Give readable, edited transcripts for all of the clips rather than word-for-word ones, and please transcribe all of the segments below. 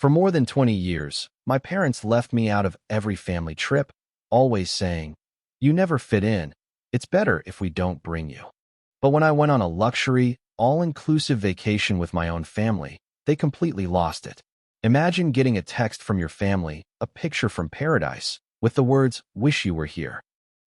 For more than 20 years, my parents left me out of every family trip, always saying, "You never fit in. It's better if we don't bring you." But when I went on a luxury, all-inclusive vacation with my own family, they completely lost it. Imagine getting a text from your family, a picture from paradise, with the words, "Wish you were here."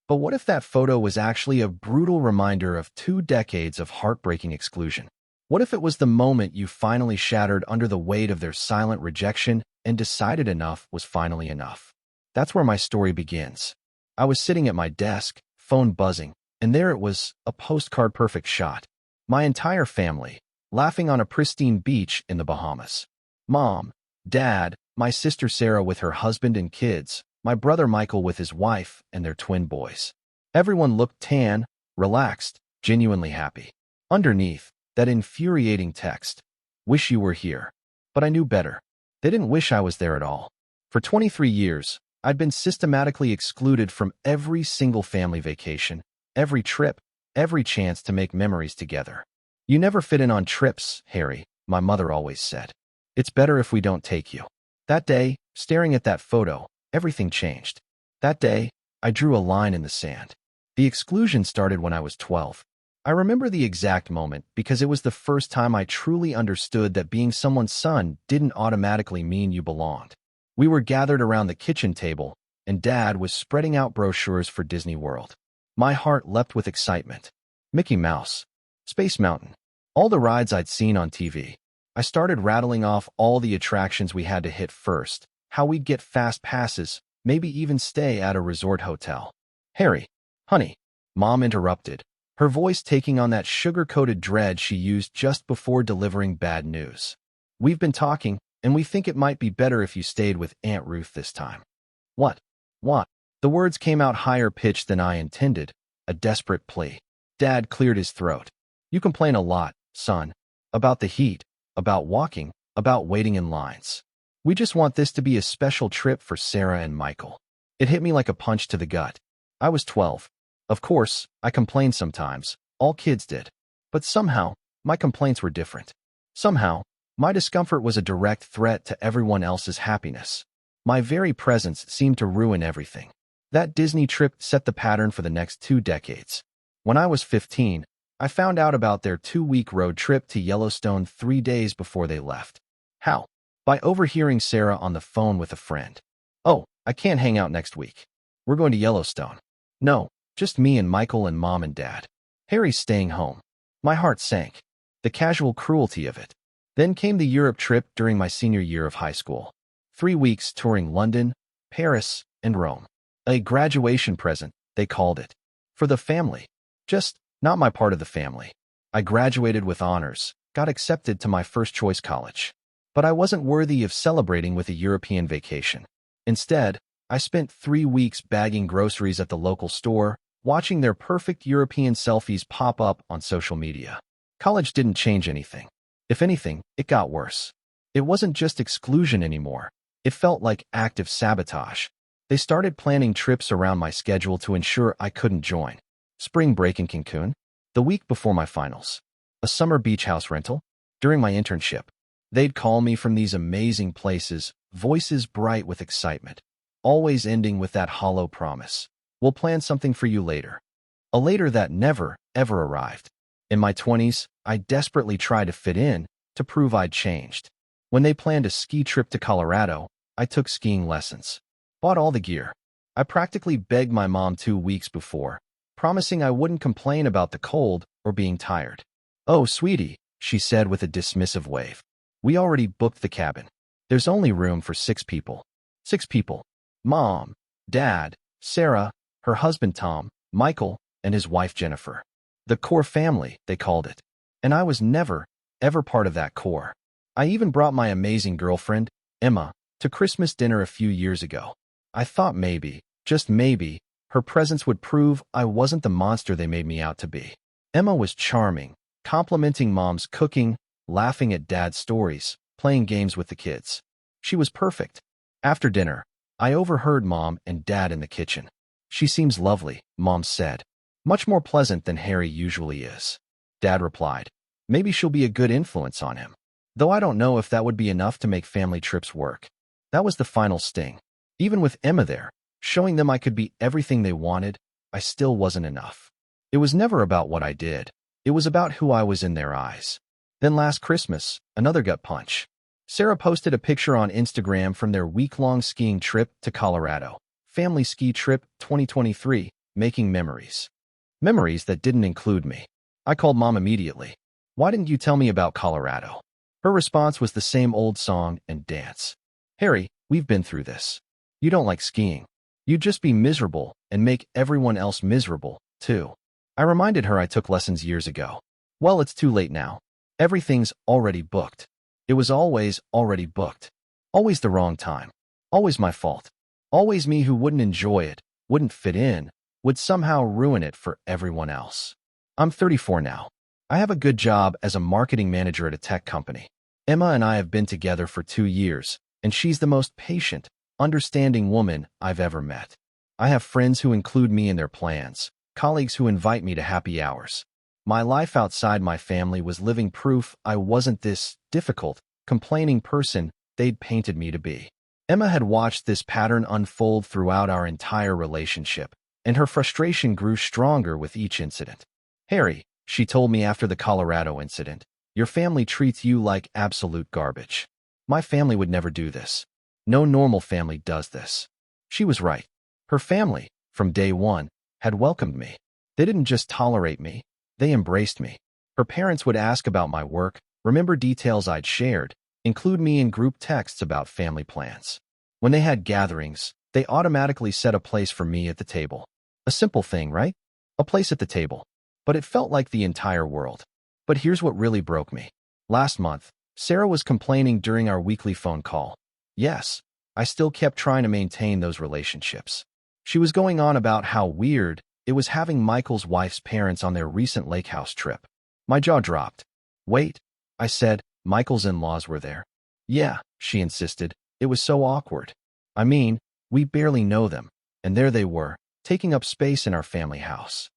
But what if that photo was actually a brutal reminder of 2 decades of heartbreaking exclusion? What if it was the moment you finally shattered under the weight of their silent rejection and decided enough was finally enough? That's where my story begins. I was sitting at my desk, phone buzzing, and there it was, a postcard-perfect shot. My entire family, laughing on a pristine beach in the Bahamas. Mom, Dad, my sister Sarah with her husband and kids, my brother Michael with his wife and their twin boys. Everyone looked tan, relaxed, genuinely happy. Underneath, that infuriating text, "Wish you were here." But I knew better. They didn't wish I was there at all. For 23 years, I'd been systematically excluded from every single family vacation, every trip, every chance to make memories together. "You never fit in on trips, Harry," my mother always said. "It's better if we don't take you." That day, staring at that photo, everything changed. That day, I drew a line in the sand. The exclusion started when I was 12. I remember the exact moment because it was the first time I truly understood that being someone's son didn't automatically mean you belonged. We were gathered around the kitchen table, and Dad was spreading out brochures for Disney World. My heart leapt with excitement. Mickey Mouse, Space Mountain, all the rides I'd seen on TV. I started rattling off all the attractions we had to hit first, how we'd get fast passes, maybe even stay at a resort hotel. "Harry, honey," Mom interrupted, her voice taking on that sugar-coated dread she used just before delivering bad news. "We've been talking, and we think it might be better if you stayed with Aunt Ruth this time." "What? What?" The words came out higher pitched than I intended, a desperate plea. Dad cleared his throat. "You complain a lot, son. About the heat, about walking, about waiting in lines. We just want this to be a special trip for Sarah and Michael." It hit me like a punch to the gut. I was 12. Of course, I complained sometimes. All kids did. But somehow, my complaints were different. Somehow, my discomfort was a direct threat to everyone else's happiness. My very presence seemed to ruin everything. That Disney trip set the pattern for the next 2 decades. When I was 15, I found out about their 2-week road trip to Yellowstone 3 days before they left. How? By overhearing Sarah on the phone with a friend. "Oh, I can't hang out next week. We're going to Yellowstone." "No, just me and Michael and Mom and Dad. Harry's staying home." My heart sank. The casual cruelty of it. Then came the Europe trip during my senior year of high school. 3 weeks touring London, Paris, and Rome. A graduation present, they called it. For the family. Just not my part of the family. I graduated with honors, got accepted to my first-choice college. But I wasn't worthy of celebrating with a European vacation. Instead, I spent 3 weeks bagging groceries at the local store, watching their perfect European selfies pop up on social media. College didn't change anything. If anything, it got worse. It wasn't just exclusion anymore. It felt like active sabotage. They started planning trips around my schedule to ensure I couldn't join. Spring break in Cancun, the week before my finals. A summer beach house rental, during my internship. They'd call me from these amazing places, voices bright with excitement, always ending with that hollow promise. "We'll plan something for you later." A later that never, ever arrived. In my 20s, I desperately tried to fit in, to prove I'd changed. When they planned a ski trip to Colorado, I took skiing lessons. Bought all the gear. I practically begged my mom 2 weeks before, promising I wouldn't complain about the cold or being tired. "Oh, sweetie," she said with a dismissive wave. "We already booked the cabin. There's only room for 6 people. 6 people. Mom, Dad, Sarah, her husband Tom, Michael, and his wife Jennifer. The core family, they called it. And I was never, ever part of that core. I even brought my amazing girlfriend, Emma, to Christmas dinner a few years ago. I thought maybe, just maybe, her presence would prove I wasn't the monster they made me out to be. Emma was charming, complimenting Mom's cooking, laughing at Dad's stories, playing games with the kids. She was perfect. After dinner, I overheard Mom and Dad in the kitchen. "She seems lovely," Mom said. "Much more pleasant than Harry usually is." Dad replied, "Maybe she'll be a good influence on him." Though I don't know if that would be enough to make family trips work. That was the final sting. Even with Emma there, showing them I could be everything they wanted, I still wasn't enough. It was never about what I did. It was about who I was in their eyes. Then last Christmas, another gut punch. Sarah posted a picture on Instagram from their week-long skiing trip to Colorado. Family ski trip 2023, making memories. Memories that didn't include me. I called Mom immediately. Why didn't you tell me about Colorado? Her response was the same old song and dance. Harry, we've been through this. You don't like skiing. You'd just be miserable and make everyone else miserable, too. I reminded her I took lessons years ago. Well, it's too late now. Everything's already booked. It was always already booked. Always the wrong time. Always my fault. Always me who wouldn't enjoy it, wouldn't fit in, would somehow ruin it for everyone else. I'm 34 now. I have a good job as a marketing manager at a tech company. Emma and I have been together for 2 years, and she's the most patient, understanding woman I've ever met. I have friends who include me in their plans, colleagues who invite me to happy hours. My life outside my family was living proof I wasn't this difficult, complaining person they'd painted me to be. Emma had watched this pattern unfold throughout our entire relationship, and her frustration grew stronger with each incident. Harry, she told me after the Colorado incident, your family treats you like absolute garbage. My family would never do this. No normal family does this. She was right. Her family, from day one, had welcomed me. They didn't just tolerate me, they embraced me. Her parents would ask about my work, remember details I'd shared, include me in group texts about family plans. When they had gatherings, they automatically set a place for me at the table. A simple thing, right? A place at the table. But it felt like the entire world. But here's what really broke me. Last month, Sarah was complaining during our weekly phone call. Yes, I still kept trying to maintain those relationships. She was going on about how weird it was having Michael's wife's parents on their recent lake house trip. My jaw dropped. Wait, I said, Michael's in-laws were there. Yeah, she insisted. It was so awkward. I mean, we barely know them, and there they were, taking up space in our family house.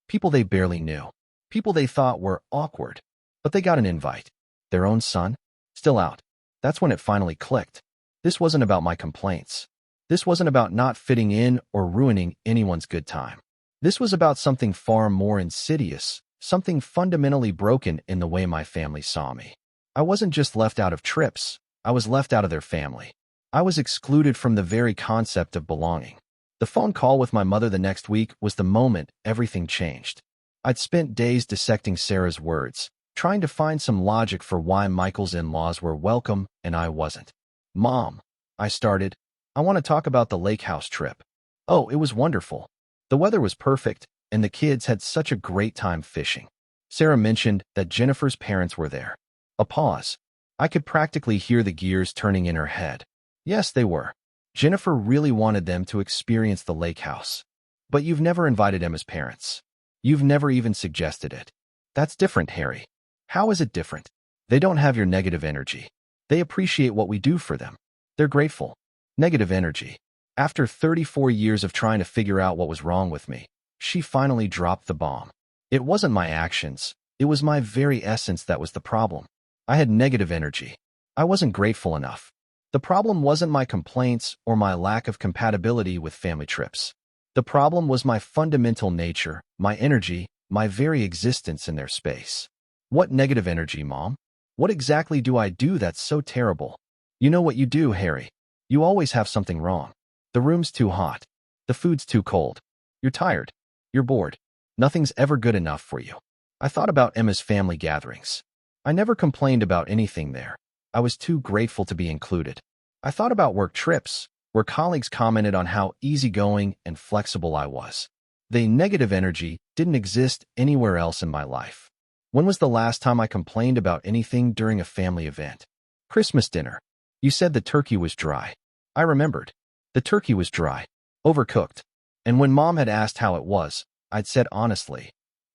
People they barely knew. People they thought were awkward. But they got an invite. Their own son? Still out. That's when it finally clicked. This wasn't about my complaints. This wasn't about not fitting in or ruining anyone's good time. This was about something far more insidious, something fundamentally broken in the way my family saw me. I wasn't just left out of trips, I was left out of their family. I was excluded from the very concept of belonging. The phone call with my mother the next week was the moment everything changed. I'd spent days dissecting Sarah's words, trying to find some logic for why Michael's in-laws were welcome and I wasn't. Mom, I started, I want to talk about the lake house trip. Oh, it was wonderful. The weather was perfect, and the kids had such a great time fishing. Sarah mentioned that Jennifer's parents were there. A pause. I could practically hear the gears turning in her head. Yes, they were. Jennifer really wanted them to experience the lake house. But you've never invited Emma's parents. You've never even suggested it. That's different, Harry. How is it different? They don't have your negative energy. They appreciate what we do for them. They're grateful. Negative energy. After 34 years of trying to figure out what was wrong with me, she finally dropped the bomb. It wasn't my actions. It was my very essence that was the problem. I had negative energy. I wasn't grateful enough. The problem wasn't my complaints or my lack of compatibility with family trips. The problem was my fundamental nature, my energy, my very existence in their space. What negative energy, Mom? What exactly do I do that's so terrible? You know what you do, Harry. You always have something wrong. The room's too hot. The food's too cold. You're tired. You're bored. Nothing's ever good enough for you. I thought about Emma's family gatherings. I never complained about anything there. I was too grateful to be included. I thought about work trips, where colleagues commented on how easygoing and flexible I was. The negative energy didn't exist anywhere else in my life. When was the last time I complained about anything during a family event? Christmas dinner. You said the turkey was dry. I remembered. The turkey was dry, overcooked. And when Mom had asked how it was, I'd said honestly,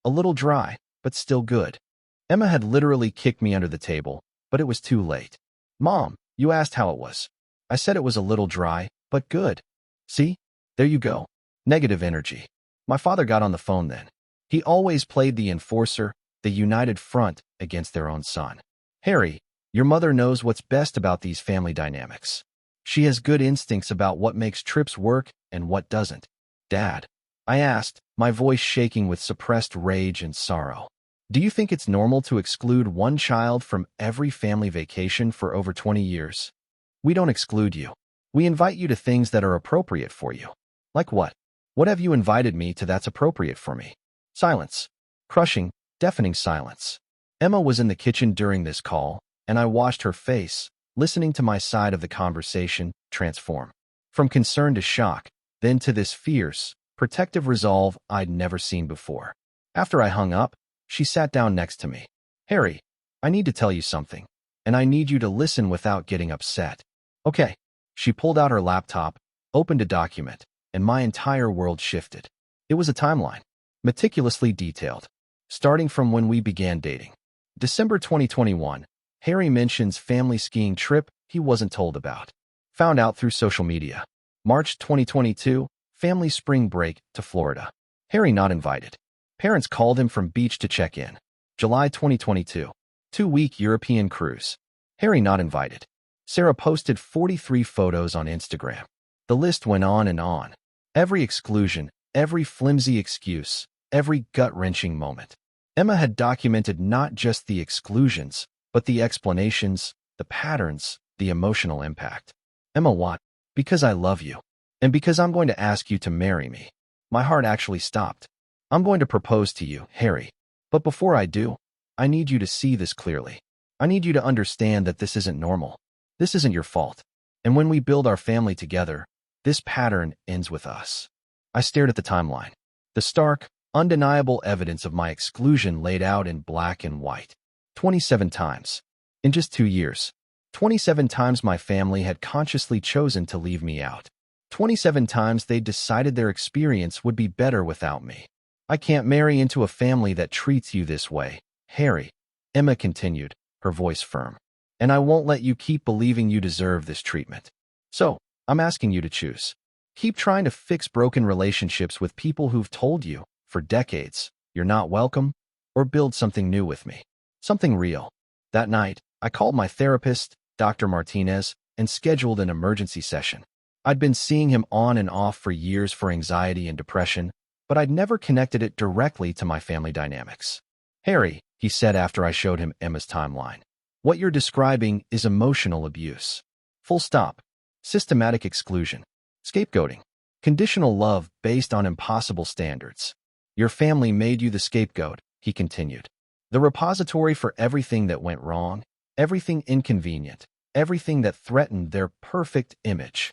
a little dry, but still good. Emma had literally kicked me under the table, but it was too late. Mom, you asked how it was. I said it was a little dry, but good. See? There you go. Negative energy. My father got on the phone then. He always played the enforcer, the united front against their own son. Harry, Your mother knows what's best about these family dynamics. She has good instincts about what makes trips work and what doesn't. Dad, I asked, my voice shaking with suppressed rage and sorrow. Do you think it's normal to exclude one child from every family vacation for over 20 years? We don't exclude you. We invite you to things that are appropriate for you. Like what? What have you invited me to that's appropriate for me? Silence. Crushing, deafening silence. Emma was in the kitchen during this call, and I watched her face, listening to my side of the conversation, transform. From concern to shock, then to this fierce, protective resolve I'd never seen before. After I hung up, she sat down next to me. Harry, I need to tell you something, and I need you to listen without getting upset. Okay. She pulled out her laptop, opened a document, and my entire world shifted. It was a timeline, meticulously detailed, starting from when we began dating. December 2021, Harry mentions family skiing trip he wasn't told about. Found out through social media. March 2022, family spring break to Florida. Harry not invited. Parents called him from beach to check in. July 2022, 2-week European cruise. Harry not invited. Sarah posted 43 photos on Instagram. The list went on and on. Every exclusion, every flimsy excuse, every gut-wrenching moment. Emma had documented not just the exclusions, but the explanations, the patterns, the emotional impact. Emma, what? Because I love you. And because I'm going to ask you to marry me. My heart actually stopped. I'm going to propose to you, Harry. But before I do, I need you to see this clearly. I need you to understand that this isn't normal. This isn't your fault. And when we build our family together, this pattern ends with us. I stared at the timeline. The stark, undeniable evidence of my exclusion laid out in black and white. 27 times. In just 2 years. 27 times my family had consciously chosen to leave me out. 27 times they decided their experience would be better without me. I can't marry into a family that treats you this way, Harry. Emma continued, her voice firm. And I won't let you keep believing you deserve this treatment. So, I'm asking you to choose. Keep trying to fix broken relationships with people who've told you, for decades, you're not welcome, or build something new with me. Something real. That night, I called my therapist, Dr. Martinez, and scheduled an emergency session. I'd been seeing him on and off for years for anxiety and depression, but I'd never connected it directly to my family dynamics. Harry, he said after I showed him Emma's timeline. What you're describing is emotional abuse. Full stop. Systematic exclusion. Scapegoating. Conditional love based on impossible standards. Your family made you the scapegoat, he continued. The repository for everything that went wrong, everything inconvenient, everything that threatened their perfect image.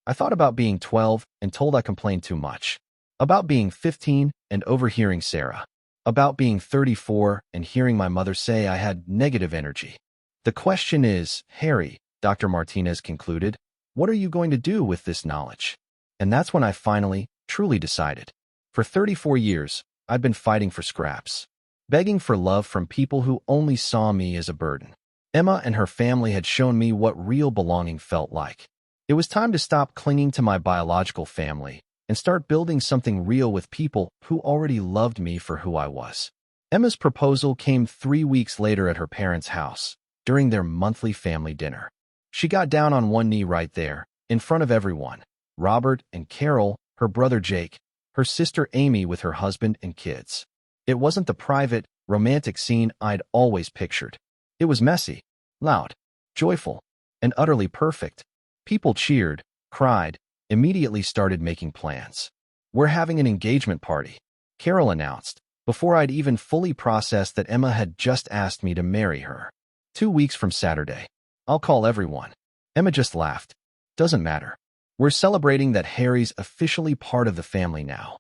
I thought about being 12 and told I complained too much. About being 15 and overhearing Sarah. About being 34 and hearing my mother say I had negative energy. The question is, Harry, Dr. Martinez concluded, what are you going to do with this knowledge? And that's when I finally, truly decided. For 34 years, I'd been fighting for scraps. Begging for love from people who only saw me as a burden. Emma and her family had shown me what real belonging felt like. It was time to stop clinging to my biological family and start building something real with people who already loved me for who I was. Emma's proposal came 3 weeks later at her parents' house, during their monthly family dinner. She got down on one knee right there, in front of everyone. Robert and Carol, her brother Jake, her sister Amy with her husband and kids. It wasn't the private, romantic scene I'd always pictured. It was messy, loud, joyful, and utterly perfect. People cheered, cried, immediately started making plans. We're having an engagement party, Carol announced, before I'd even fully processed that Emma had just asked me to marry her. 2 weeks from Saturday. I'll call everyone. Emma just laughed. Doesn't matter. We're celebrating that Harry's officially part of the family now.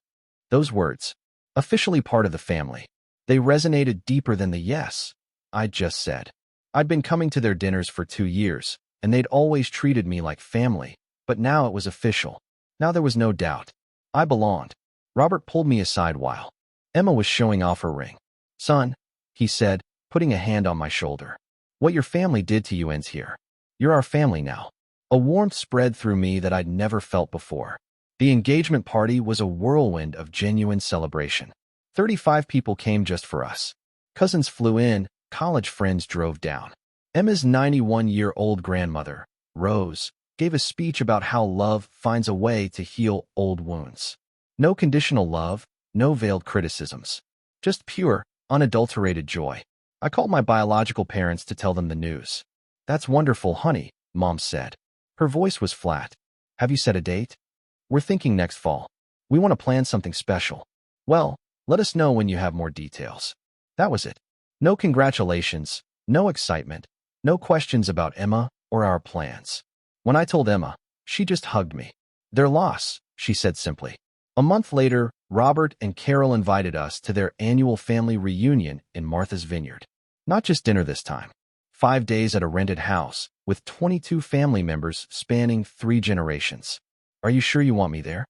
Those words, officially part of the family, they resonated deeper than the yes I'd just said. I'd been coming to their dinners for 2 years, and they'd always treated me like family, but now it was official. Now there was no doubt. I belonged. Robert pulled me aside while Emma was showing off her ring. Son, he said, putting a hand on my shoulder. What your family did to you ends here. You're our family now. A warmth spread through me that I'd never felt before. The engagement party was a whirlwind of genuine celebration. 35 people came just for us. Cousins flew in, college friends drove down. Emma's 91-year-old grandmother, Rose, gave a speech about how love finds a way to heal old wounds. No conditional love, no veiled criticisms. Just pure, unadulterated joy. I called my biological parents to tell them the news. "That's wonderful, honey," Mom said. Her voice was flat. "Have you set a date?" "We're thinking next fall. We want to plan something special." "Well, let us know when you have more details." That was it. No congratulations, no excitement, no questions about Emma or our plans. When I told Emma, she just hugged me. "Their loss," she said simply. A month later, Robert and Carol invited us to their annual family reunion in Martha's Vineyard. Not just dinner this time. 5 days at a rented house with 22 family members spanning 3 generations. "Are you sure you want me there?"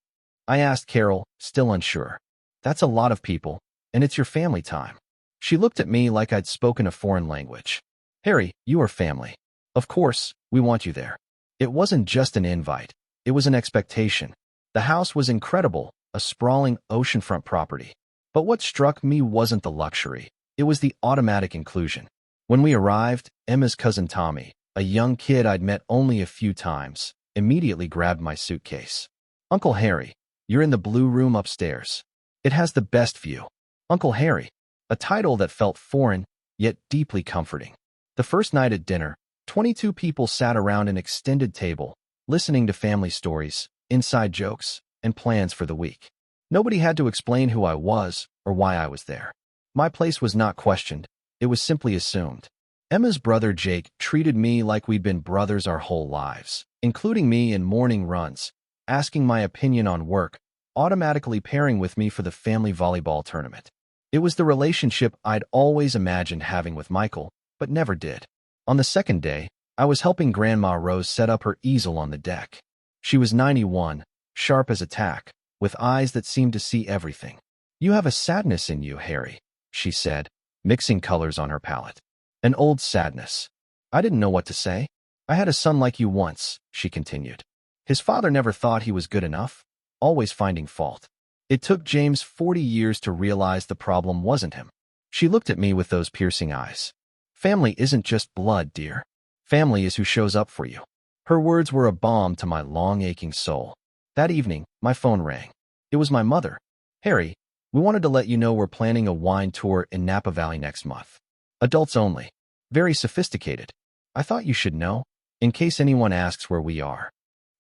I asked Carol, still unsure. "That's a lot of people, and it's your family time." She looked at me like I'd spoken a foreign language. "Harry, you are family. Of course, we want you there." It wasn't just an invite. It was an expectation. The house was incredible, a sprawling oceanfront property. But what struck me wasn't the luxury. It was the automatic inclusion. When we arrived, Emma's cousin Tommy, a young kid I'd met only a few times, immediately grabbed my suitcase. "Uncle Harry, you're in the blue room upstairs. It has the best view." Uncle Harry, a title that felt foreign, yet deeply comforting. The first night at dinner, 22 people sat around an extended table, listening to family stories, inside jokes, and plans for the week. Nobody had to explain who I was or why I was there. My place was not questioned. It was simply assumed. Emma's brother Jake treated me like we'd been brothers our whole lives, including me in morning runs, asking my opinion on work, automatically pairing with me for the family volleyball tournament. It was the relationship I'd always imagined having with Michael, but never did. On the second day, I was helping Grandma Rose set up her easel on the deck. She was 91, sharp as a tack, with eyes that seemed to see everything. "You have a sadness in you, Harry," she said, mixing colors on her palette. "An old sadness." I didn't know what to say. "I had a son like you once," she continued. "His father never thought he was good enough, always finding fault. It took James 40 years to realize the problem wasn't him." She looked at me with those piercing eyes. "Family isn't just blood, dear. Family is who shows up for you." Her words were a balm to my long aching soul. That evening, my phone rang. It was my mother. "Harry, we wanted to let you know we're planning a wine tour in Napa Valley next month. Adults only. Very sophisticated. I thought you should know, in case anyone asks where we are."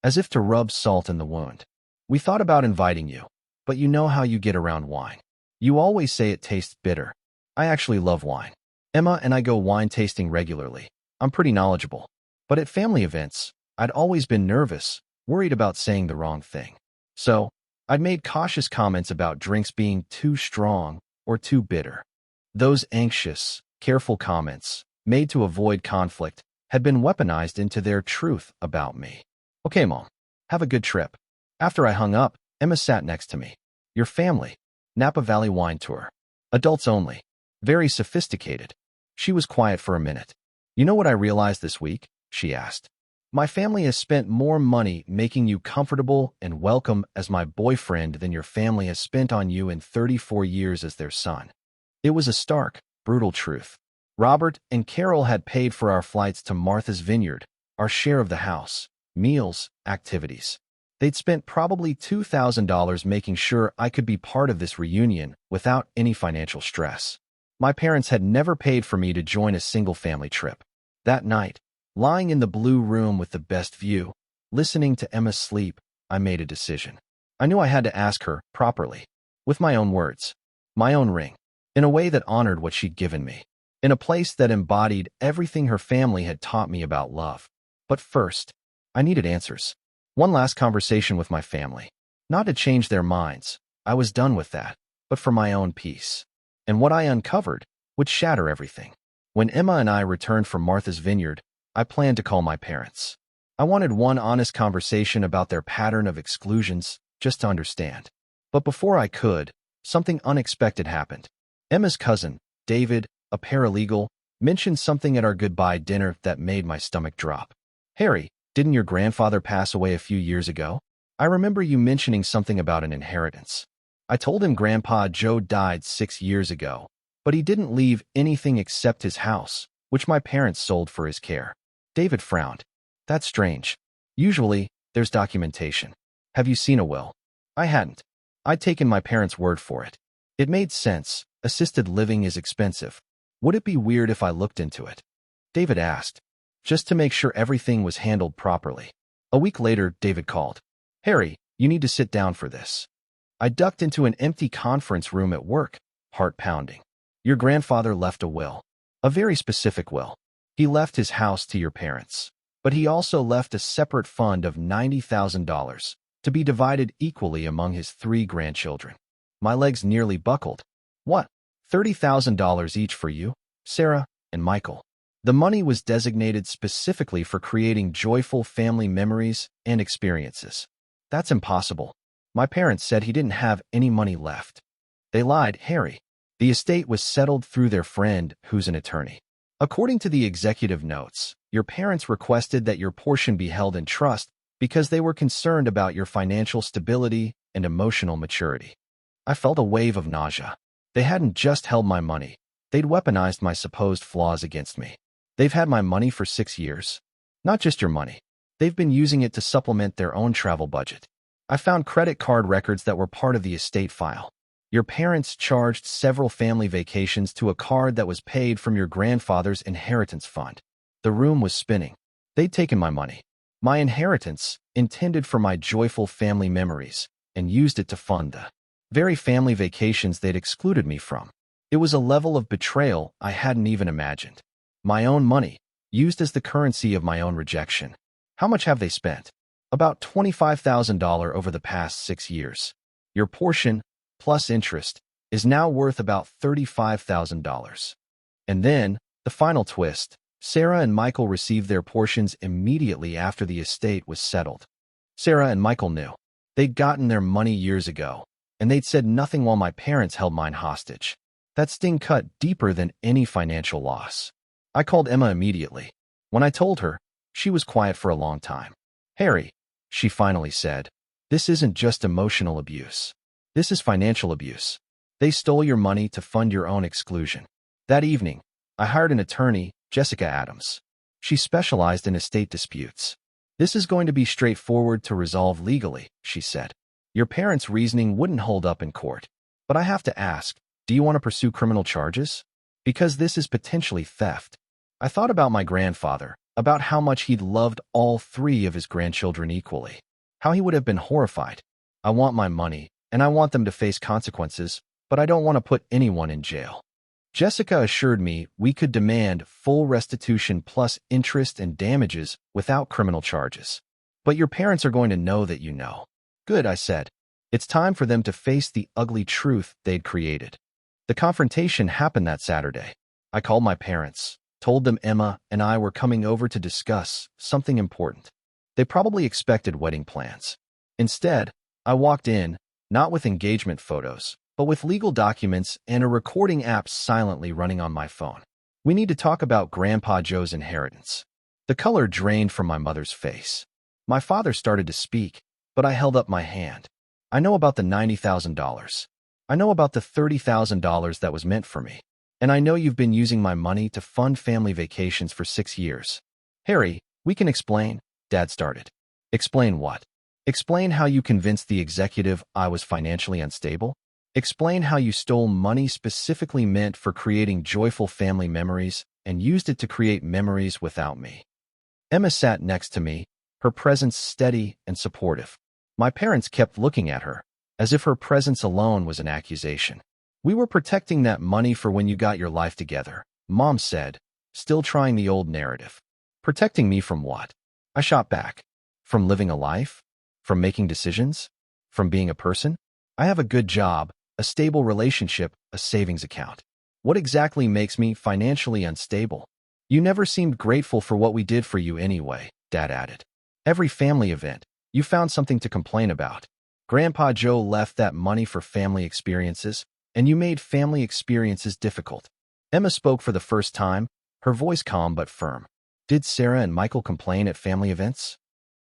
As if to rub salt in the wound. "We thought about inviting you, but you know how you get around wine. You always say it tastes bitter. I actually love wine. Emma and I go wine tasting regularly. I'm pretty knowledgeable. But at family events, I'd always been nervous, worried about saying the wrong thing. So, I'd made cautious comments about drinks being too strong or too bitter. Those anxious, careful comments, made to avoid conflict, had been weaponized into their truth about me. "Okay, Mom. Have a good trip." After I hung up, Emma sat next to me. "Your family. Napa Valley wine tour. Adults only. Very sophisticated." She was quiet for a minute. "You know what I realized this week?" she asked. "My family has spent more money making you comfortable and welcome as my boyfriend than your family has spent on you in 34 years as their son." It was a stark, brutal truth. Robert and Carol had paid for our flights to Martha's Vineyard, our share of the house, meals, activities. They'd spent probably $2,000 making sure I could be part of this reunion without any financial stress. My parents had never paid for me to join a single family trip. That night, lying in the blue room with the best view, listening to Emma sleep, I made a decision. I knew I had to ask her, properly, with my own words, my own ring, in a way that honored what she'd given me, in a place that embodied everything her family had taught me about love. But first, I needed answers. One last conversation with my family. Not to change their minds, I was done with that, but for my own peace. And what I uncovered would shatter everything. When Emma and I returned from Martha's Vineyard, I planned to call my parents. I wanted one honest conversation about their pattern of exclusions, just to understand. But before I could, something unexpected happened. Emma's cousin, David, a paralegal, mentioned something at our goodbye dinner that made my stomach drop. "Harry, didn't your grandfather pass away a few years ago? I remember you mentioning something about an inheritance." I told him Grandpa Joe died 6 years ago, but he didn't leave anything except his house, which my parents sold for his care. David frowned. That's strange. Usually, there's documentation. Have you seen a will? I hadn't. I'd taken my parents' word for it. It made sense. Assisted living is expensive. Would it be weird if I looked into it? David asked, just to make sure everything was handled properly. A week later, David called. Harry, you need to sit down for this. I ducked into an empty conference room at work, heart pounding. Your grandfather left a will. A very specific will. He left his house to your parents. But he also left a separate fund of $90,000 to be divided equally among his 3 grandchildren. My legs nearly buckled. What? $30,000 each for you, Sarah, and Michael. The money was designated specifically for creating joyful family memories and experiences. That's impossible. My parents said he didn't have any money left. They lied, Harry. The estate was settled through their friend, who's an attorney. According to the executive notes, your parents requested that your portion be held in trust because they were concerned about your financial stability and emotional maturity. I felt a wave of nausea. They hadn't just held my money. They'd weaponized my supposed flaws against me. They've had my money for 6 years. Not just your money. They've been using it to supplement their own travel budget. I found credit card records that were part of the estate file. Your parents charged several family vacations to a card that was paid from your grandfather's inheritance fund. The room was spinning. They'd taken my money, my inheritance, intended for my joyful family memories, and used it to fund the very family vacations they'd excluded me from. It was a level of betrayal I hadn't even imagined. My own money, used as the currency of my own rejection. How much have they spent? About $25,000 over the past 6 years. Your portion, plus interest, is now worth about $35,000. And then, the final twist, Sarah and Michael received their portions immediately after the estate was settled. Sarah and Michael knew. They'd gotten their money years ago, and they'd said nothing while my parents held mine hostage. That sting cut deeper than any financial loss. I called Emma immediately. When I told her, she was quiet for a long time. Harry, she finally said, this isn't just emotional abuse. This is financial abuse. They stole your money to fund your own exclusion. That evening, I hired an attorney, Jessica Adams. She specialized in estate disputes. This is going to be straightforward to resolve legally, she said. Your parents' reasoning wouldn't hold up in court. But I have to ask, do you want to pursue criminal charges? Because this is potentially theft. I thought about my grandfather, about how much he'd loved all 3 of his grandchildren equally. How he would have been horrified. I want my money, and I want them to face consequences, but I don't want to put anyone in jail. Jessica assured me we could demand full restitution plus interest and damages without criminal charges. But your parents are going to know that you know. Good, I said. It's time for them to face the ugly truth they'd created. The confrontation happened that Saturday. I called my parents, told them Emma and I were coming over to discuss something important. They probably expected wedding plans. Instead, I walked in, not with engagement photos, but with legal documents and a recording app silently running on my phone. We need to talk about Grandpa Joe's inheritance. The color drained from my mother's face. My father started to speak, but I held up my hand. I know about the $90,000. I know about the $30,000 that was meant for me. And I know you've been using my money to fund family vacations for 6 years. Harry, we can explain, Dad started. Explain what? Explain how you convinced the executive I was financially unstable? Explain how you stole money specifically meant for creating joyful family memories and used it to create memories without me. Emma sat next to me, her presence steady and supportive. My parents kept looking at her, as if her presence alone was an accusation. We were protecting that money for when you got your life together, Mom said, still trying the old narrative. Protecting me from what? I shot back. From living a life? From making decisions? From being a person? I have a good job, a stable relationship, a savings account. What exactly makes me financially unstable? You never seemed grateful for what we did for you anyway, Dad added. Every family event, you found something to complain about. Grandpa Joe left that money for family experiences, and you made family experiences difficult. Emma spoke for the first time, her voice calm but firm. Did Sarah and Michael complain at family events?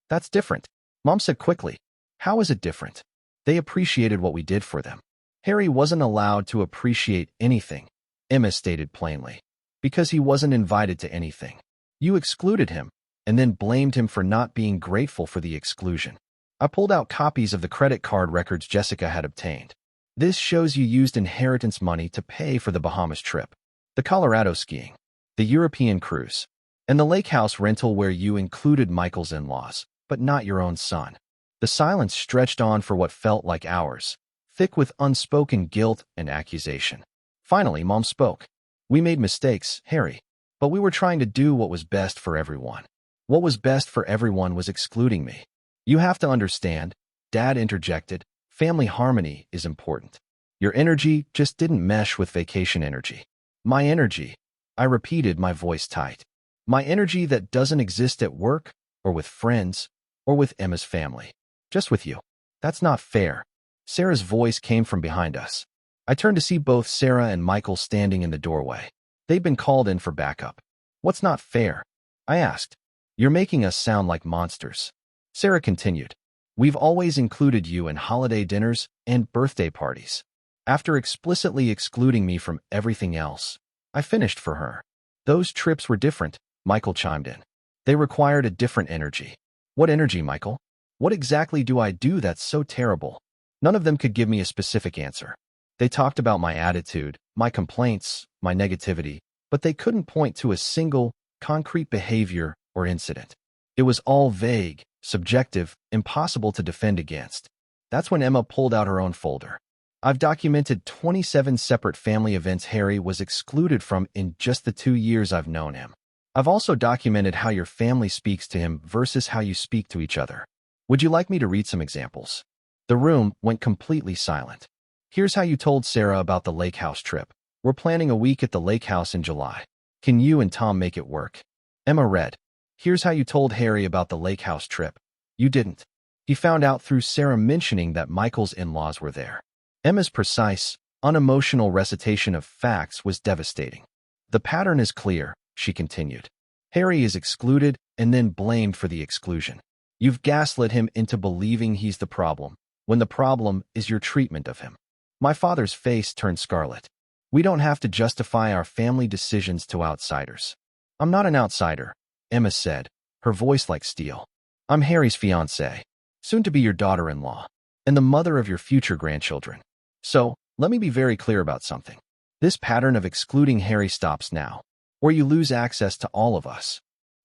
That's different, Mom said quickly. How is it different? They appreciated what we did for them. Harry wasn't allowed to appreciate anything, Emma stated plainly. Because he wasn't invited to anything. You excluded him, and then blamed him for not being grateful for the exclusion. I pulled out copies of the credit card records Jessica had obtained. This shows you used inheritance money to pay for the Bahamas trip, the Colorado skiing, the European cruise, and the lake house rental where you included Michael's in-laws, but not your own son. The silence stretched on for what felt like hours, thick with unspoken guilt and accusation. Finally, Mom spoke. We made mistakes, Harry, but we were trying to do what was best for everyone. What was best for everyone was excluding me. You have to understand, Dad interjected, family harmony is important. Your energy just didn't mesh with vacation energy. My energy, I repeated, my voice tight. My energy that doesn't exist at work, or with friends, or with Emma's family. Just with you. That's not fair. Sarah's voice came from behind us. I turned to see both Sarah and Michael standing in the doorway. They'd been called in for backup. What's not fair? I asked. You're making us sound like monsters. Sarah continued. We've always included you in holiday dinners and birthday parties. After explicitly excluding me from everything else, I finished for her. Those trips were different, Michael chimed in. They required a different energy. What energy, Michael? What exactly do I do that's so terrible? None of them could give me a specific answer. They talked about my attitude, my complaints, my negativity, but they couldn't point to a single, concrete behavior or incident. It was all vague, subjective, impossible to defend against. That's when Emma pulled out her own folder. I've documented 27 separate family events Harry was excluded from in just the 2 years I've known him. I've also documented how your family speaks to him versus how you speak to each other. Would you like me to read some examples? The room went completely silent. Here's how you told Sarah about the lake house trip. We're planning a week at the lake house in July. Can you and Tom make it work? Emma read. Here's how you told Harry about the lake house trip. You didn't. He found out through Sarah mentioning that Michael's in-laws were there. Emma's precise, unemotional recitation of facts was devastating. The pattern is clear, she continued. Harry is excluded and then blamed for the exclusion. You've gaslit him into believing he's the problem, when the problem is your treatment of him. My father's face turned scarlet. We don't have to justify our family decisions to outsiders. I'm not an outsider, Emma said, her voice like steel. I'm Harry's fiancée, soon to be your daughter-in-law, and the mother of your future grandchildren. So, let me be very clear about something. This pattern of excluding Harry stops now, or you lose access to all of us.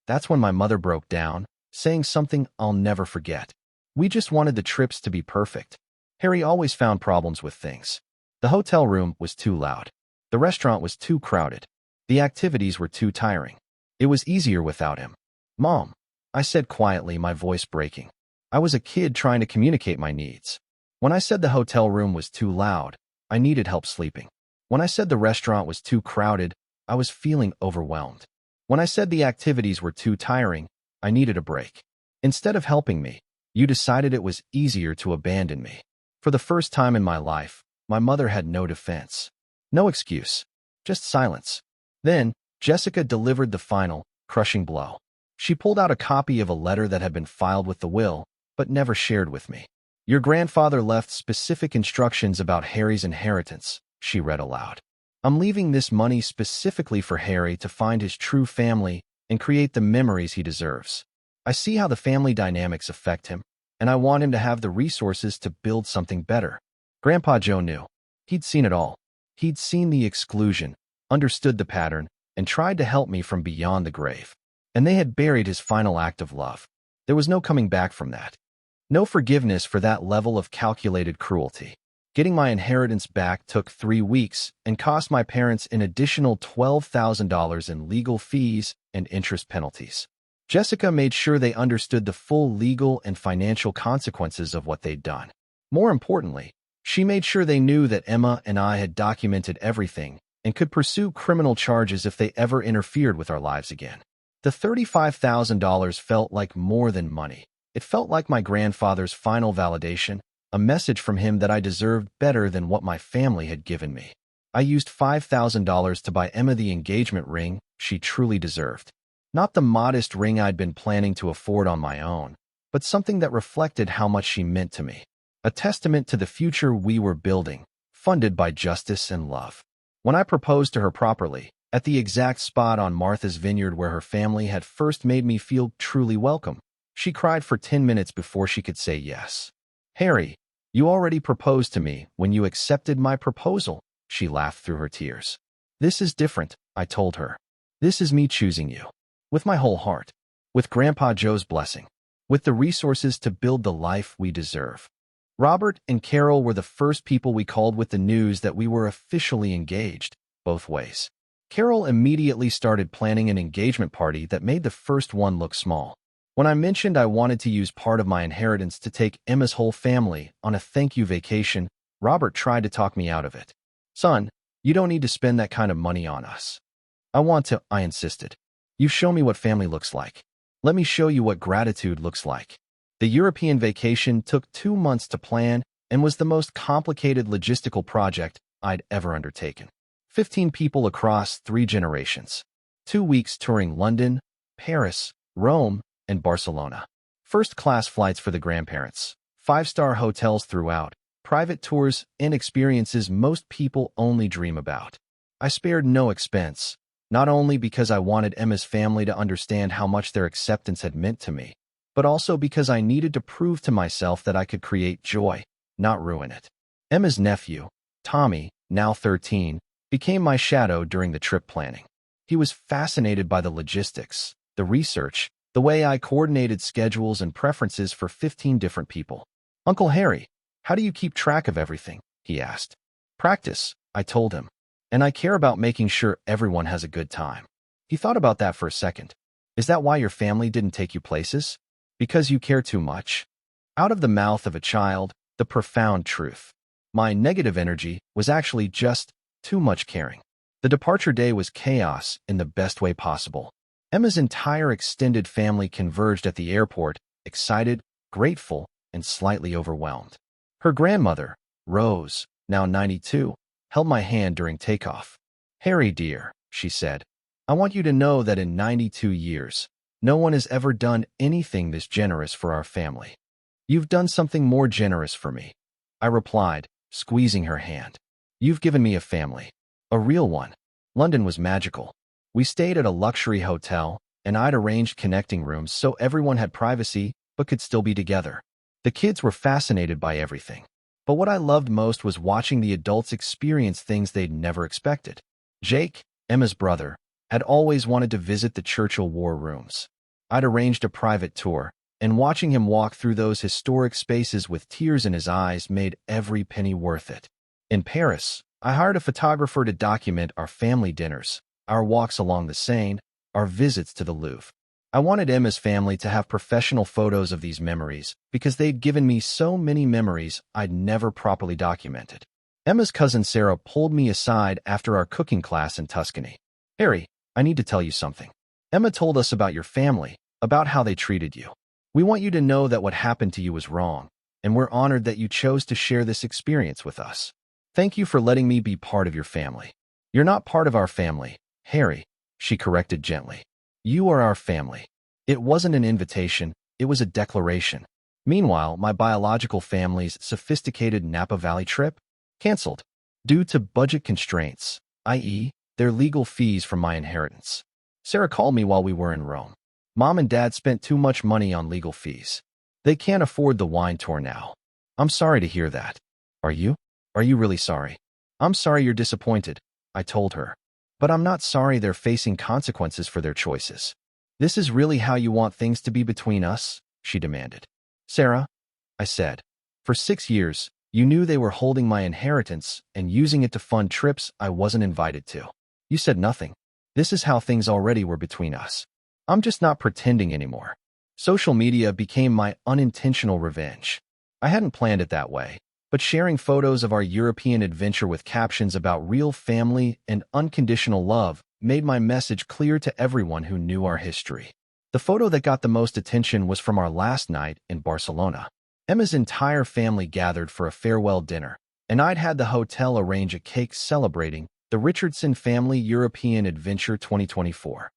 That's when my mother broke down, saying something I'll never forget. We just wanted the trips to be perfect. Harry always found problems with things. The hotel room was too loud. The restaurant was too crowded. The activities were too tiring. It was easier without him. Mom, I said quietly, my voice breaking. I was a kid trying to communicate my needs. When I said the hotel room was too loud, I needed help sleeping. When I said the restaurant was too crowded, I was feeling overwhelmed. When I said the activities were too tiring, I needed a break. Instead of helping me, you decided it was easier to abandon me. For the first time in my life, my mother had no defense. No excuse. Just silence. Then, Jessica delivered the final, crushing blow. She pulled out a copy of a letter that had been filed with the will, but never shared with me. Your grandfather left specific instructions about Harry's inheritance, she read aloud. I'm leaving this money specifically for Harry to find his true family and create the memories he deserves. I see how the family dynamics affect him, and I want him to have the resources to build something better. Grandpa Joe knew. He'd seen it all. He'd seen the exclusion, understood the pattern, and tried to help me from beyond the grave. And they had buried his final act of love. There was no coming back from that. No forgiveness for that level of calculated cruelty. Getting my inheritance back took 3 weeks and cost my parents an additional $12,000 in legal fees and interest penalties. Jessica made sure they understood the full legal and financial consequences of what they'd done. More importantly, she made sure they knew that Emma and I had documented everything and could pursue criminal charges if they ever interfered with our lives again. The $35,000 felt like more than money. It felt like my grandfather's final validation, a message from him that I deserved better than what my family had given me. I used $5,000 to buy Emma the engagement ring she truly deserved. Not the modest ring I'd been planning to afford on my own, but something that reflected how much she meant to me. A testament to the future we were building, funded by justice and love. When I proposed to her properly, at the exact spot on Martha's Vineyard where her family had first made me feel truly welcome. She cried for 10 minutes before she could say yes. "Harry, you already proposed to me when you accepted my proposal," she laughed through her tears. "This is different," I told her. "This is me choosing you. With my whole heart. With Grandpa Joe's blessing. With the resources to build the life we deserve." Robert and Carol were the first people we called with the news that we were officially engaged, both ways. Carol immediately started planning an engagement party that made the first one look small. When I mentioned I wanted to use part of my inheritance to take Emma's whole family on a thank-you vacation, Robert tried to talk me out of it. "Son, you don't need to spend that kind of money on us." I insisted. "You've shown me what family looks like. Let me show you what gratitude looks like." The European vacation took 2 months to plan and was the most complicated logistical project I'd ever undertaken. 15 people across 3 generations. 2 weeks touring London, Paris, Rome, and Barcelona. First-class flights for the grandparents. 5-star hotels throughout. Private tours and experiences most people only dream about. I spared no expense, not only because I wanted Emma's family to understand how much their acceptance had meant to me, but also because I needed to prove to myself that I could create joy, not ruin it. Emma's nephew, Tommy, now 13, became my shadow during the trip planning. He was fascinated by the logistics, the research, the way I coordinated schedules and preferences for 15 different people. "Uncle Harry, how do you keep track of everything?" he asked. "Practice," I told him. "And I care about making sure everyone has a good time." He thought about that for a second. "Is that why your family didn't take you places? Because you care too much?" Out of the mouth of a child, the profound truth. My negative energy was actually just too much caring. The departure day was chaos in the best way possible. Emma's entire extended family converged at the airport, excited, grateful, and slightly overwhelmed. Her grandmother, Rose, now 92, held my hand during takeoff. "Harry, dear," she said, "I want you to know that in 92 years, no one has ever done anything this generous for our family. You've done something more generous for me." I replied, squeezing her hand. "You've given me a family. A real one." London was magical. We stayed at a luxury hotel, and I'd arranged connecting rooms so everyone had privacy but could still be together. The kids were fascinated by everything. But what I loved most was watching the adults experience things they'd never expected. Jake, Emma's brother, had always wanted to visit the Churchill War rooms. I'd arranged a private tour, and watching him walk through those historic spaces with tears in his eyes made every penny worth it. In Paris, I hired a photographer to document our family dinners, our walks along the Seine, our visits to the Louvre. I wanted Emma's family to have professional photos of these memories because they'd given me so many memories I'd never properly documented. Emma's cousin Sarah pulled me aside after our cooking class in Tuscany. "Harry, I need to tell you something. Emma told us about your family, about how they treated you. We want you to know that what happened to you was wrong, and we're honored that you chose to share this experience with us. Thank you for letting me be part of your family." "You're not part of our family, Harry," she corrected gently. "You are our family." It wasn't an invitation, it was a declaration. Meanwhile, my biological family's sophisticated Napa Valley trip? Canceled. Due to budget constraints, i.e., their legal fees from my inheritance. Sarah called me while we were in Rome. "Mom and Dad spent too much money on legal fees. They can't afford the wine tour now." "I'm sorry to hear that." "Are you? Are you really sorry?" "I'm sorry you're disappointed," I told her. "But I'm not sorry they're facing consequences for their choices." "This is really how you want things to be between us?" she demanded. "Sarah," I said, "for 6 years, you knew they were holding my inheritance and using it to fund trips I wasn't invited to. You said nothing. This is how things already were between us. I'm just not pretending anymore." Social media became my unintentional revenge. I hadn't planned it that way, but sharing photos of our European adventure with captions about real family and unconditional love made my message clear to everyone who knew our history. The photo that got the most attention was from our last night in Barcelona. Emma's entire family gathered for a farewell dinner, and I'd had the hotel arrange a cake celebrating the Richardson Family European Adventure 2024.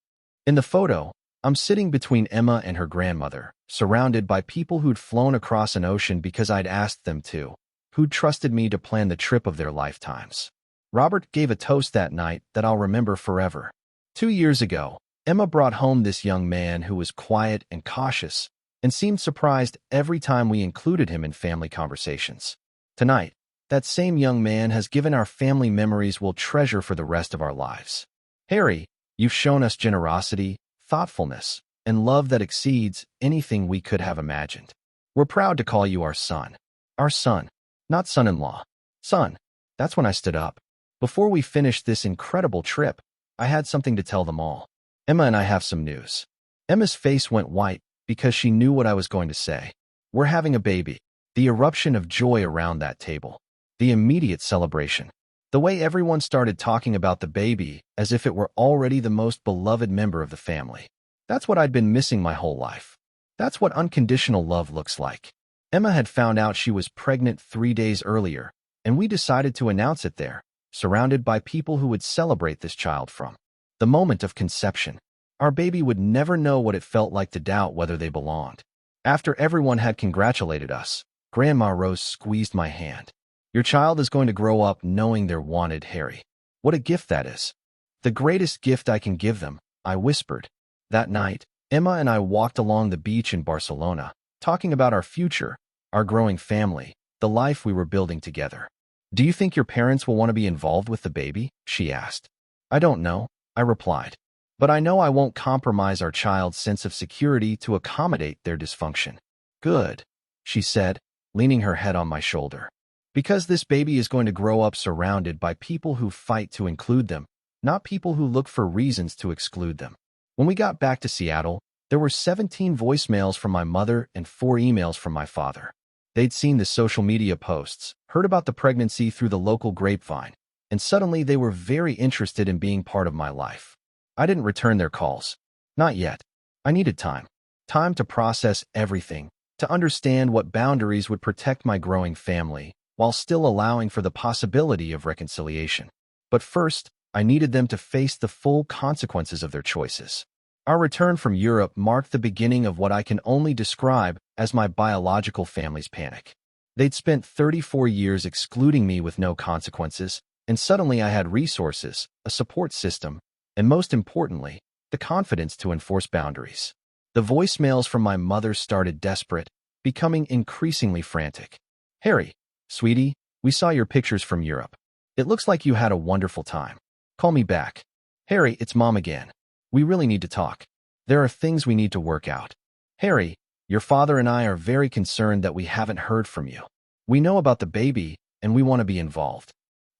In the photo, I'm sitting between Emma and her grandmother, surrounded by people who'd flown across an ocean because I'd asked them to, who'd trusted me to plan the trip of their lifetimes. Robert gave a toast that night that I'll remember forever. 2 years ago, Emma brought home this young man who was quiet and cautious and seemed surprised every time we included him in family conversations. Tonight, that same young man has given our family memories we'll treasure for the rest of our lives. Harry, you've shown us generosity, thoughtfulness, and love that exceeds anything we could have imagined. We're proud to call you our son. Our son, not son-in-law. Son. That's when I stood up. Before we finished this incredible trip, I had something to tell them all. Emma and I have some news. Emma's face went white because she knew what I was going to say. We're having a baby. The eruption of joy around that table. The immediate celebration. The way everyone started talking about the baby as if it were already the most beloved member of the family. That's what I'd been missing my whole life. That's what unconditional love looks like. Emma had found out she was pregnant 3 days earlier, and we decided to announce it there, surrounded by people who would celebrate this child from the moment of conception. Our baby would never know what it felt like to doubt whether they belonged. After everyone had congratulated us, Grandma Rose squeezed my hand. Your child is going to grow up knowing they're wanted, Harry. What a gift that is. The greatest gift I can give them, I whispered. That night, Emma and I walked along the beach in Barcelona, talking about our future, our growing family, the life we were building together. Do you think your parents will want to be involved with the baby? She asked. I don't know, I replied. But I know I won't compromise our child's sense of security to accommodate their dysfunction. Good, she said, leaning her head on my shoulder. Because this baby is going to grow up surrounded by people who fight to include them, not people who look for reasons to exclude them. When we got back to Seattle, there were 17 voicemails from my mother and 4 emails from my father. They'd seen the social media posts, heard about the pregnancy through the local grapevine, and suddenly they were very interested in being part of my life. I didn't return their calls. Not yet. I needed time. Time to process everything, to understand what boundaries would protect my growing family, while still allowing for the possibility of reconciliation. But first, I needed them to face the full consequences of their choices. Our return from Europe marked the beginning of what I can only describe as my biological family's panic. They'd spent 34 years excluding me with no consequences, and suddenly I had resources, a support system, and most importantly, the confidence to enforce boundaries. The voicemails from my mother started desperate, becoming increasingly frantic. Harry, sweetie, we saw your pictures from Europe. It looks like you had a wonderful time. Call me back. Harry, it's Mom again. We really need to talk. There are things we need to work out. Harry, your father and I are very concerned that we haven't heard from you. We know about the baby, and we want to be involved.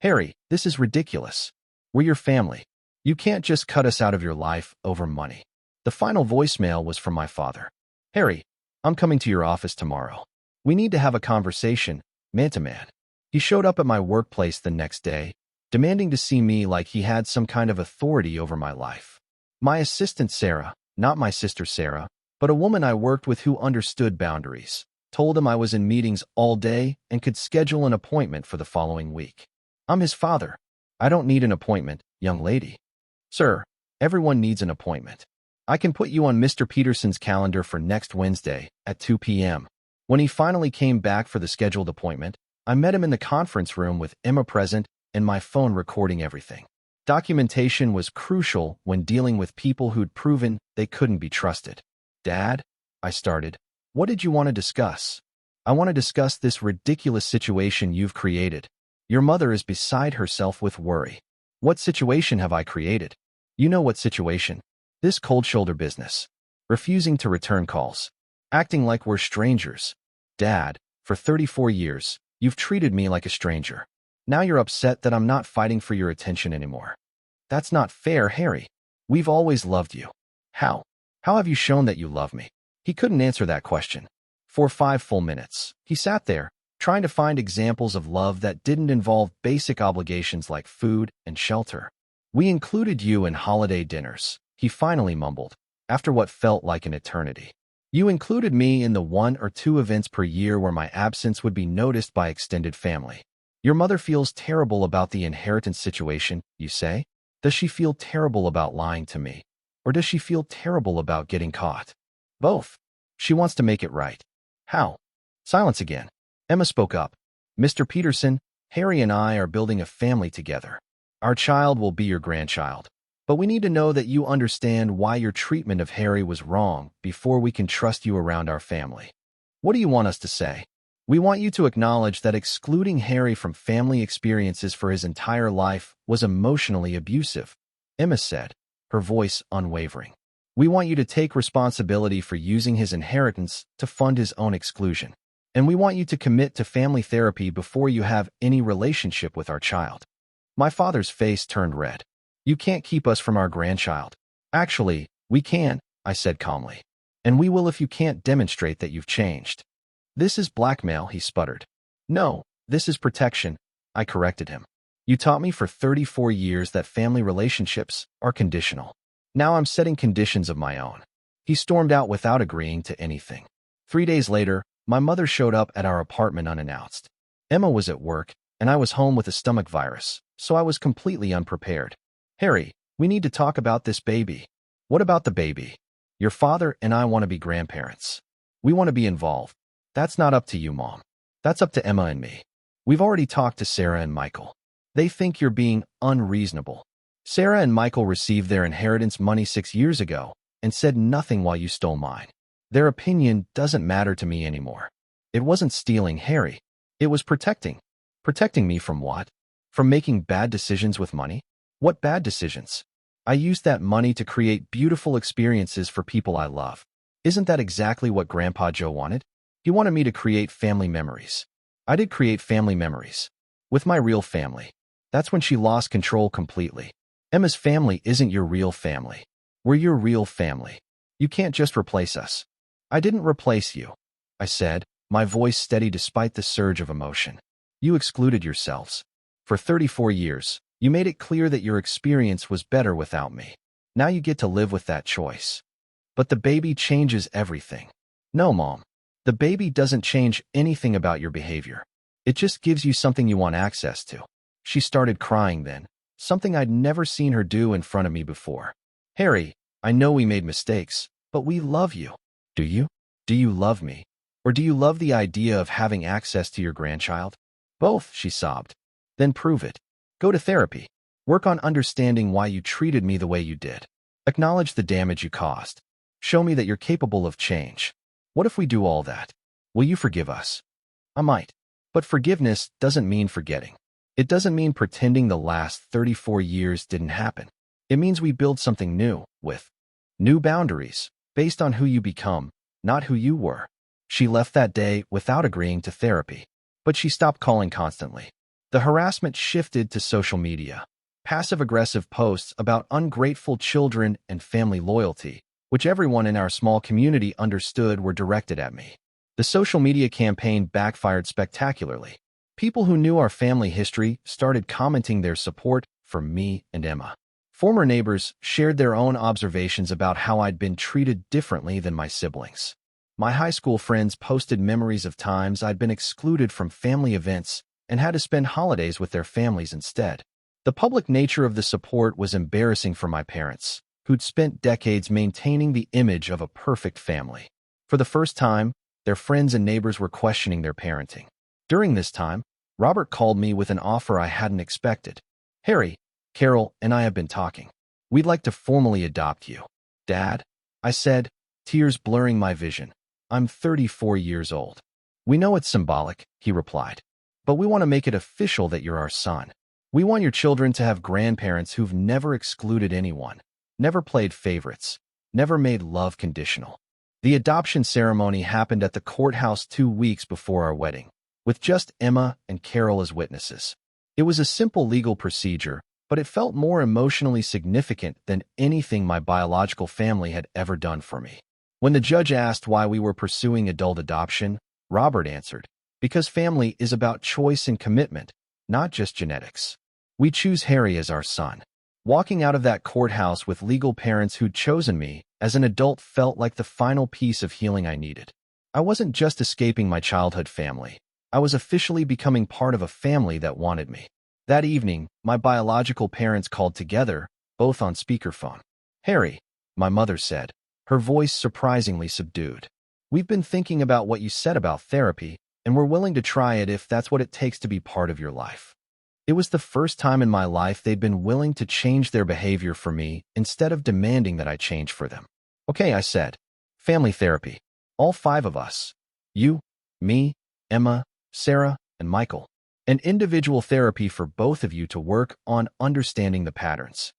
Harry, this is ridiculous. We're your family. You can't just cut us out of your life over money. The final voicemail was from my father. Harry, I'm coming to your office tomorrow. We need to have a conversation, man-to-man. He showed up at my workplace the next day, demanding to see me like he had some kind of authority over my life. My assistant Sarah, not my sister Sarah, but a woman I worked with who understood boundaries, told him I was in meetings all day and could schedule an appointment for the following week. I'm his father. I don't need an appointment, young lady. Sir, everyone needs an appointment. I can put you on Mr. Peterson's calendar for next Wednesday at 2 p.m. When he finally came back for the scheduled appointment, I met him in the conference room with Emma present and my phone recording everything. Documentation was crucial when dealing with people who'd proven they couldn't be trusted. Dad, I started, what did you want to discuss? I want to discuss this ridiculous situation you've created. Your mother is beside herself with worry. What situation have I created? You know what situation. This cold shoulder business. Refusing to return calls. Acting like we're strangers. Dad, for 34 years, you've treated me like a stranger. Now you're upset that I'm not fighting for your attention anymore. That's not fair, Harry. We've always loved you. How? How have you shown that you love me? He couldn't answer that question. For 5 full minutes, he sat there, trying to find examples of love that didn't involve basic obligations like food and shelter. We included you in holiday dinners, he finally mumbled, after what felt like an eternity. You included me in the 1 or 2 events per year where my absence would be noticed by extended family. Your mother feels terrible about the inheritance situation, you say? Does she feel terrible about lying to me? Or does she feel terrible about getting caught? Both. She wants to make it right. How? Silence again. Emma spoke up. Mr. Peterson, Harry and I are building a family together. Our child will be your grandchild. But we need to know that you understand why your treatment of Harry was wrong before we can trust you around our family. What do you want us to say? We want you to acknowledge that excluding Harry from family experiences for his entire life was emotionally abusive, Emma said, her voice unwavering. We want you to take responsibility for using his inheritance to fund his own exclusion. And we want you to commit to family therapy before you have any relationship with our child. My father's face turned red. You can't keep us from our grandchild. Actually, we can, I said calmly. And we will if you can't demonstrate that you've changed. This is blackmail, he sputtered. No, this is protection, I corrected him. You taught me for 34 years that family relationships are conditional. Now I'm setting conditions of my own. He stormed out without agreeing to anything. 3 days later, my mother showed up at our apartment unannounced. Emma was at work, and I was home with a stomach virus, so I was completely unprepared. Harry, we need to talk about this baby. What about the baby? Your father and I want to be grandparents. We want to be involved. That's not up to you, Mom. That's up to Emma and me. We've already talked to Sarah and Michael. They think you're being unreasonable. Sarah and Michael received their inheritance money 6 years ago and said nothing while you stole mine. Their opinion doesn't matter to me anymore. It wasn't stealing Harry. It was protecting. Protecting me from what? From making bad decisions with money? What bad decisions? I used that money to create beautiful experiences for people I love. Isn't that exactly what Grandpa Joe wanted? He wanted me to create family memories. I did create family memories. With my real family. That's when she lost control completely. Emma's family isn't your real family. We're your real family. You can't just replace us. I didn't replace you, I said, my voice steady despite the surge of emotion. You excluded yourselves. For 34 years, you made it clear that your experience was better without me. Now you get to live with that choice. But the baby changes everything. No, Mom. The baby doesn't change anything about your behavior. It just gives you something you want access to. She started crying then, something I'd never seen her do in front of me before. Harry, I know we made mistakes, but we love you. Do you? Do you love me? Or do you love the idea of having access to your grandchild? Both, she sobbed. Then prove it. Go to therapy. Work on understanding why you treated me the way you did. Acknowledge the damage you caused. Show me that you're capable of change. What if we do all that? Will you forgive us? I might. But forgiveness doesn't mean forgetting. It doesn't mean pretending the last 34 years didn't happen. It means we build something new, with new boundaries, based on who you become, not who you were. She left that day without agreeing to therapy, but she stopped calling constantly. The harassment shifted to social media. Passive-aggressive posts about ungrateful children and family loyalty, which everyone in our small community understood were directed at me. The social media campaign backfired spectacularly. People who knew our family history started commenting their support for me and Emma. Former neighbors shared their own observations about how I'd been treated differently than my siblings. My high school friends posted memories of times I'd been excluded from family events and had to spend holidays with their families instead. The public nature of the support was embarrassing for my parents, who'd spent decades maintaining the image of a perfect family. For the first time, their friends and neighbors were questioning their parenting. During this time, Robert called me with an offer I hadn't expected. Harry, Carol, and I have been talking. We'd like to formally adopt you. Dad, I said, tears blurring my vision. I'm 34 years old. We know it's symbolic, he replied. But we want to make it official that you're our son. We want your children to have grandparents who've never excluded anyone, never played favorites, never made love conditional. The adoption ceremony happened at the courthouse 2 weeks before our wedding, with just Emma and Carol as witnesses. It was a simple legal procedure, but it felt more emotionally significant than anything my biological family had ever done for me. When the judge asked why we were pursuing adult adoption, Robert answered, because family is about choice and commitment, not just genetics. We choose Harry as our son. Walking out of that courthouse with legal parents who'd chosen me as an adult felt like the final piece of healing I needed. I wasn't just escaping my childhood family. I was officially becoming part of a family that wanted me. That evening, my biological parents called together, both on speakerphone. Harry, my mother said, her voice surprisingly subdued. We've been thinking about what you said about therapy, and we're willing to try it if that's what it takes to be part of your life. It was the first time in my life they'd been willing to change their behavior for me instead of demanding that I change for them. Okay, I said. Family therapy. All 5 of us. You, me, Emma, Sarah, and Michael. And individual therapy for both of you to work on understanding the patterns.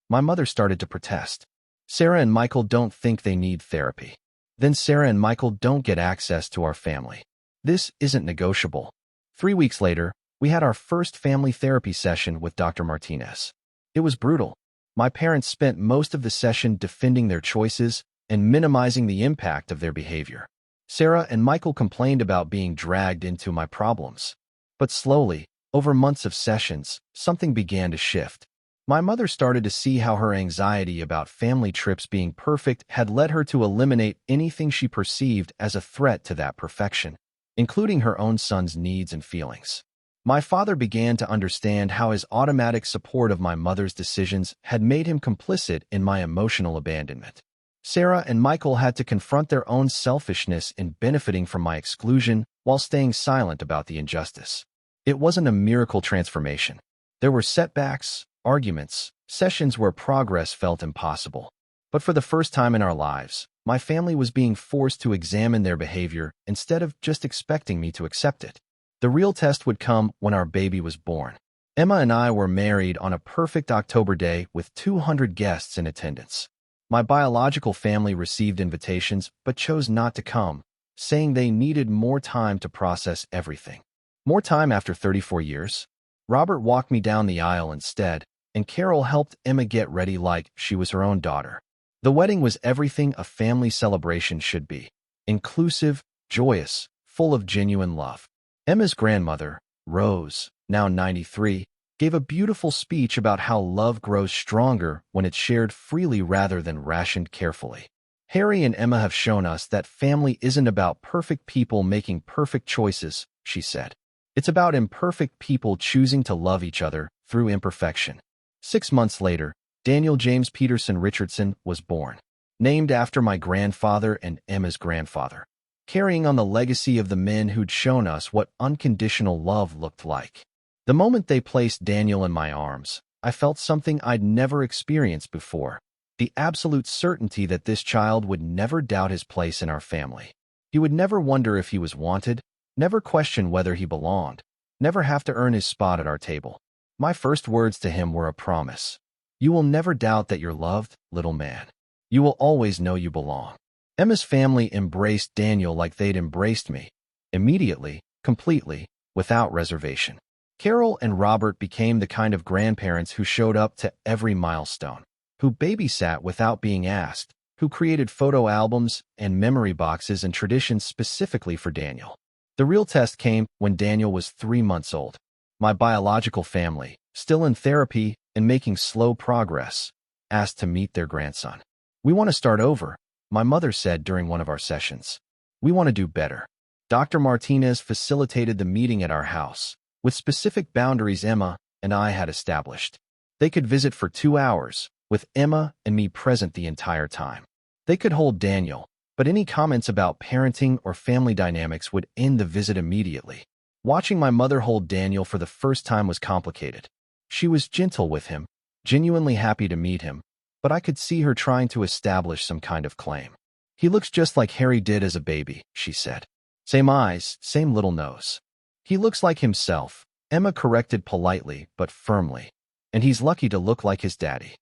My mother started to protest. Sarah and Michael don't think they need therapy. Then Sarah and Michael don't get access to our family. This isn't negotiable. 3 weeks later, we had our first family therapy session with Dr. Martinez. It was brutal. My parents spent most of the session defending their choices and minimizing the impact of their behavior. Sarah and Michael complained about being dragged into my problems. But slowly, over months of sessions, something began to shift. My mother started to see how her anxiety about family trips being perfect had led her to eliminate anything she perceived as a threat to that perfection, including her own son's needs and feelings. My father began to understand how his automatic support of my mother's decisions had made him complicit in my emotional abandonment. Sarah and Michael had to confront their own selfishness in benefiting from my exclusion while staying silent about the injustice. It wasn't a miracle transformation. There were setbacks, arguments, sessions where progress felt impossible. But for the first time in our lives, my family was being forced to examine their behavior instead of just expecting me to accept it. The real test would come when our baby was born. Emma and I were married on a perfect October day with 200 guests in attendance. My biological family received invitations but chose not to come, saying they needed more time to process everything. More time after 34 years? Robert walked me down the aisle instead, and Carol helped Emma get ready like she was her own daughter. The wedding was everything a family celebration should be: inclusive, joyous, full of genuine love. Emma's grandmother, Rose, now 93, gave a beautiful speech about how love grows stronger when it's shared freely rather than rationed carefully. Harry and Emma have shown us that family isn't about perfect people making perfect choices, she said. It's about imperfect people choosing to love each other through imperfection. 6 months later, Daniel James Peterson Richardson was born, named after my grandfather and Emma's grandfather, carrying on the legacy of the men who'd shown us what unconditional love looked like. The moment they placed Daniel in my arms, I felt something I'd never experienced before: the absolute certainty that this child would never doubt his place in our family. He would never wonder if he was wanted, never question whether he belonged, never have to earn his spot at our table. My first words to him were a promise. You will never doubt that you're loved, little man. You will always know you belong. Emma's family embraced Daniel like they'd embraced me, immediately, completely, without reservation. Carol and Robert became the kind of grandparents who showed up to every milestone, who babysat without being asked, who created photo albums and memory boxes and traditions specifically for Daniel. The real test came when Daniel was 3 months old. My biological family, still in therapy and making slow progress, asked to meet their grandson. We want to start over, my mother said during one of our sessions. We want to do better. Dr. Martinez facilitated the meeting at our house, with specific boundaries Emma and I had established. They could visit for 2 hours, with Emma and me present the entire time. They could hold Daniel, but any comments about parenting or family dynamics would end the visit immediately. Watching my mother hold Daniel for the first time was complicated. She was gentle with him, genuinely happy to meet him, but I could see her trying to establish some kind of claim. He looks just like Harry did as a baby, she said. Same eyes, same little nose. He looks like himself, Emma corrected politely but firmly. And he's lucky to look like his daddy.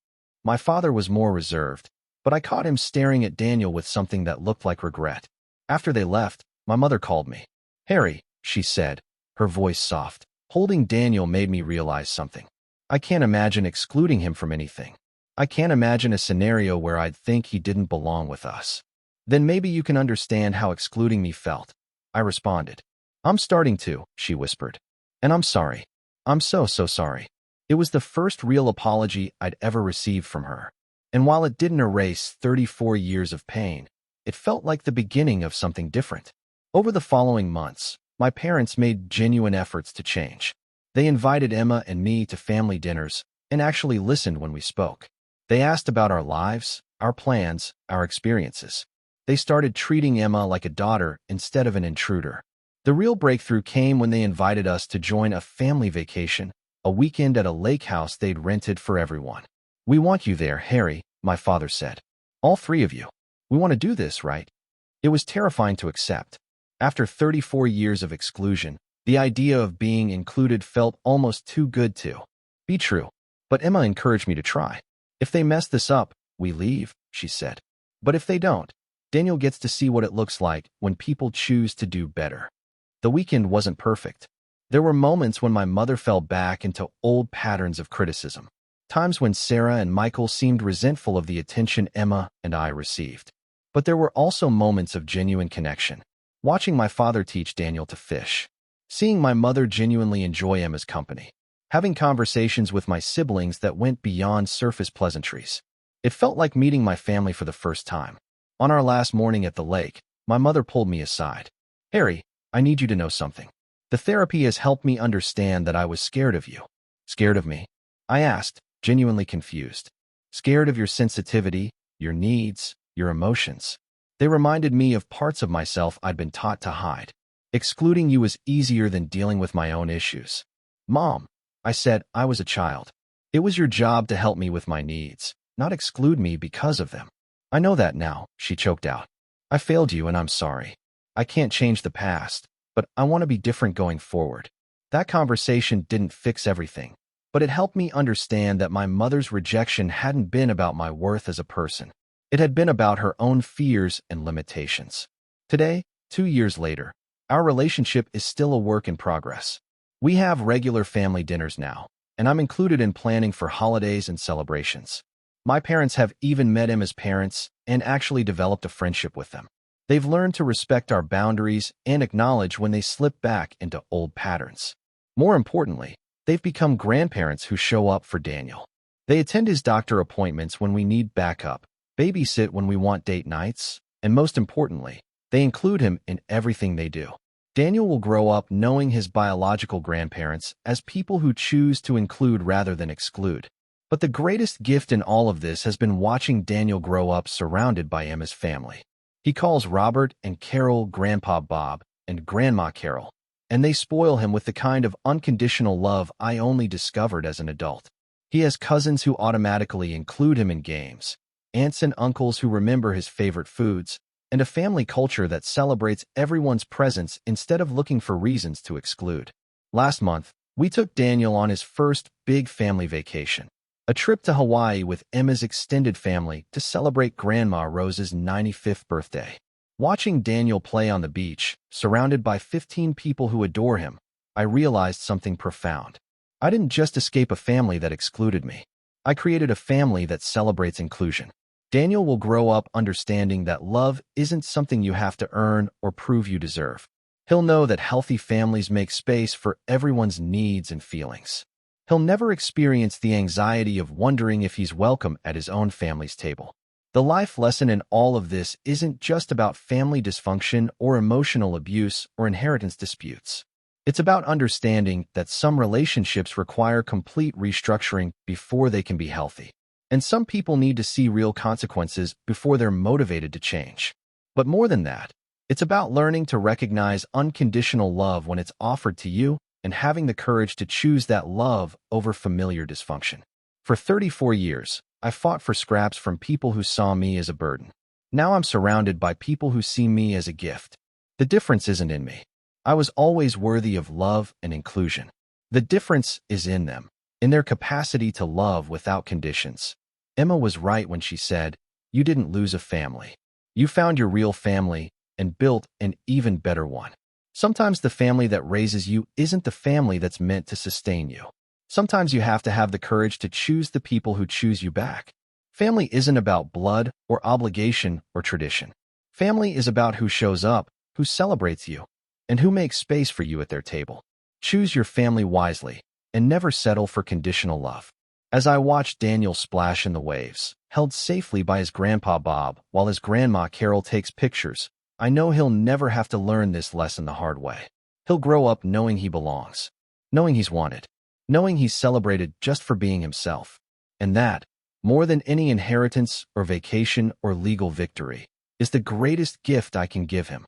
My father was more reserved, but I caught him staring at Daniel with something that looked like regret. After they left, my mother called me. Harry, she said, her voice soft. Holding Daniel made me realize something. I can't imagine excluding him from anything. I can't imagine a scenario where I'd think he didn't belong with us. Then maybe you can understand how excluding me felt, I responded. I'm starting to, she whispered. And I'm sorry. I'm so sorry. It was the first real apology I'd ever received from her. And while it didn't erase 34 years of pain, it felt like the beginning of something different. Over the following months, my parents made genuine efforts to change. They invited Emma and me to family dinners and actually listened when we spoke. They asked about our lives, our plans, our experiences. They started treating Emma like a daughter instead of an intruder. The real breakthrough came when they invited us to join a family vacation a weekend at a lake house they'd rented for everyone. "We want you there, Harry," my father said. "All three of you. We want to do this, right?" It was terrifying to accept. After 34 years of exclusion, the idea of being included felt almost too good to be true. But Emma encouraged me to try. "If they mess this up, we leave," she said. "But if they don't, Daniel gets to see what it looks like when people choose to do better." The weekend wasn't perfect. There were moments when my mother fell back into old patterns of criticism. Times when Sarah and Michael seemed resentful of the attention Emma and I received. But there were also moments of genuine connection. Watching my father teach Daniel to fish. Seeing my mother genuinely enjoy Emma's company. Having conversations with my siblings that went beyond surface pleasantries. It felt like meeting my family for the first time. On our last morning at the lake, my mother pulled me aside. "Harry, I need you to know something. The therapy has helped me understand that I was scared of you." "Scared of me?" I asked, genuinely confused. "Scared of your sensitivity, your needs, your emotions." They reminded me of parts of myself I'd been taught to hide. Excluding you was easier than dealing with my own issues. "Mom," I said, "I was a child. It was your job to help me with my needs, not exclude me because of them." "I know that now," she choked out. "I failed you and I'm sorry. I can't change the past, but I want to be different going forward." That conversation didn't fix everything, but it helped me understand that my mother's rejection hadn't been about my worth as a person. It had been about her own fears and limitations. Today, 2 years later, our relationship is still a work in progress. We have regular family dinners now, and I'm included in planning for holidays and celebrations. My parents have even met Emma's parents and actually developed a friendship with them. They've learned to respect our boundaries and acknowledge when they slip back into old patterns. More importantly, they've become grandparents who show up for Daniel. They attend his doctor appointments when we need backup, babysit when we want date nights, and most importantly, they include him in everything they do. Daniel will grow up knowing his biological grandparents as people who choose to include rather than exclude. But the greatest gift in all of this has been watching Daniel grow up surrounded by Emma's family. He calls Robert and Carol Grandpa Bob and Grandma Carol, and they spoil him with the kind of unconditional love I only discovered as an adult. He has cousins who automatically include him in games, aunts and uncles who remember his favorite foods, and a family culture that celebrates everyone's presence instead of looking for reasons to exclude. Last month, we took Daniel on his first big family vacation, a trip to Hawaii with Emma's extended family to celebrate Grandma Rose's 95th birthday. Watching Daniel play on the beach, surrounded by 15 people who adore him, I realized something profound. I didn't just escape a family that excluded me. I created a family that celebrates inclusion. Daniel will grow up understanding that love isn't something you have to earn or prove you deserve. He'll know that healthy families make space for everyone's needs and feelings. He'll never experience the anxiety of wondering if he's welcome at his own family's table. The life lesson in all of this isn't just about family dysfunction or emotional abuse or inheritance disputes. It's about understanding that some relationships require complete restructuring before they can be healthy. And some people need to see real consequences before they're motivated to change. But more than that, it's about learning to recognize unconditional love when it's offered to you and having the courage to choose that love over familiar dysfunction. For 34 years, I fought for scraps from people who saw me as a burden. Now I'm surrounded by people who see me as a gift. The difference isn't in me. I was always worthy of love and inclusion. The difference is in them, in their capacity to love without conditions. Emma was right when she said, "You didn't lose a family. You found your real family and built an even better one." Sometimes the family that raises you isn't the family that's meant to sustain you. Sometimes you have to have the courage to choose the people who choose you back. Family isn't about blood or obligation or tradition. Family is about who shows up, who celebrates you, and who makes space for you at their table. Choose your family wisely and never settle for conditional love. As I watch Daniel splash in the waves, held safely by his grandpa Bob while his grandma Carol takes pictures, I know he'll never have to learn this lesson the hard way. He'll grow up knowing he belongs, knowing he's wanted, knowing he's celebrated just for being himself. And that, more than any inheritance or vacation or legal victory, is the greatest gift I can give him.